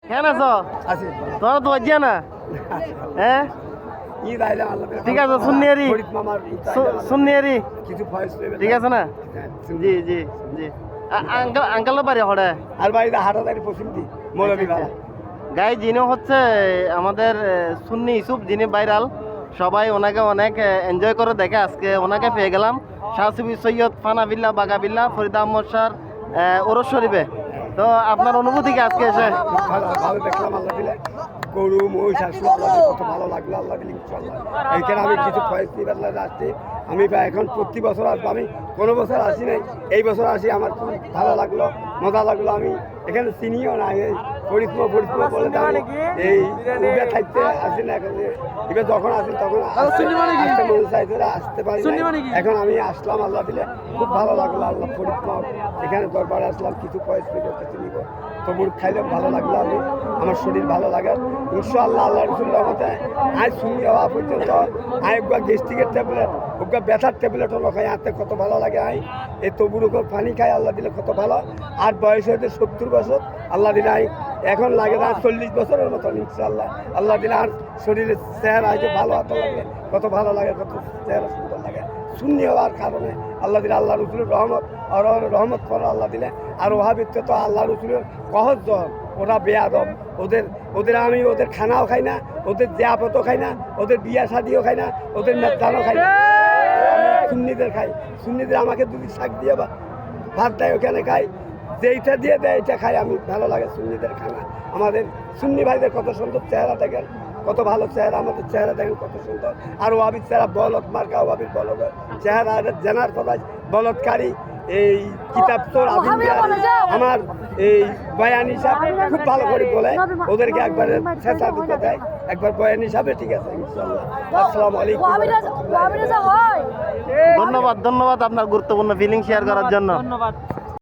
কেন আছো? তোমরা তো বাজিয়া না হ্যাঁ ঠিক আছে শুনিয়ারি শুনিয়ারি ঠিক আছে না জি জি জি আঙ্কালের বাড়ি হড়ে আর বাড়িতে হাটাদারি পশ্চিমদি মৌলভী ভাড়া গাই যিনি হচ্ছে আমাদের সুন্নি ইউসুফ যিনি ভাইরাল সবাই ওনাকে অনেক এনজয় করে দেখে আজকে ওনাকে পেয়ে গেলাম শাহ সুবি সৈয়দ ফানাবিল্লা বাগাবিল্লা ফরিদা আহমদ শাহ ওরস শরীফে তো আপনার অনুভূতি কি আজকে এসে ভালো দেখলাম আল্লাহ দিলে গরু মহিষ আসলো কত ভালো লাগলো আল্লাহ দিলে ইনশাআল্লাহ এইখানে আমি কিছু ফয়েজ নিবার আসছি আমি এখন প্রতি বছর আসবো আমি কোনো বছর আসি নাই এই বছর আসি আমার খুব ভালো লাগলো মজা লাগলো আমি এখানে চিনিও না এই পরিশ্রম বলে এই উবে থাকতে আসি না এখন এবার যখন আসি তখন আসতে মনে চাইছে আসতে পারি এখন আমি আসলাম আল্লাহ দিলে খুব ভালো লাগলো আল্লাহ পরিশ্রম এখানে দরবারে আসলাম কিছু ফয়েজ কিছু নিব তবুর খাইলে ভালো লাগলো আমি আমার শরীর ভালো লাগে ইনশাআল্লাহ আল্লাহ রসুল্লাহ মতে আজ শুনি হওয়া পর্যন্ত আই ওগুলা গ্যাস্ট্রিকের ট্যাবলেট ওগুলা ব্যথার ট্যাবলেট হলো খাই আনতে কত ভালো লাগে আই এই তবুর উপর পানি খাই আল্লাহ দিলে কত ভালো আর বয়স হয়েছে 70 বছর আল্লাহ দিলে আই এখন লাগে না 40 বছরের মতন ইনশাআল্লাহ আল্লাহ দিলে আর শরীরের চেহারা যে ভালো হতে লাগে কত ভালো লাগে কত চেহারা সুন্দর লাগে শূন্য হওয়ার কারণে আল্লাহ দিলে আল্লাহ রসুলের রহমত আর রহমত করে আল্লাহ দিলে আর ওহাবিত্ব তো আল্লাহ রসুলের কহজ জন ওরা বেয়াদব ওদের আমি ওদের খানাও খাই না ওদের দেয়াপতও খাই না ওদের বিয়া শাদিও খাই না ওদের মেদানও খাই না সুন্নিদের খাই সুন্নিদের আমাকে দুটি শাক দিয়ে ভাত দেয় ওখানে খাই যেইটা দিয়ে দেয় এইটা খাই আমি ভালো লাগে সুন্নিদের খানা আমাদের সুন্নি ভাইদের কত সুন্দর চেহারা দেখেন কত ভালো চেহারা আমাদের চেহারা দেখেন কত সুন্দর আর ওয়াবির চেহারা বলদ মার্কা ওয়াবির বলদ চেহারা জেনার সবাই বলদকারী এই কিতাব তোর আমার এই বয়ান হিসাব খুব ভালো করে বলে ওদেরকে একবারে চেষ্টা দিতে দেয় একবার বয়ান হিসাবে ঠিক আছে ইনশাআল্লাহ আসসালামু আলাইকুম ধন্যবাদ আপনার গুরুত্বপূর্ণ ফিলিং শেয়ার করার জন্য ধন্যবাদ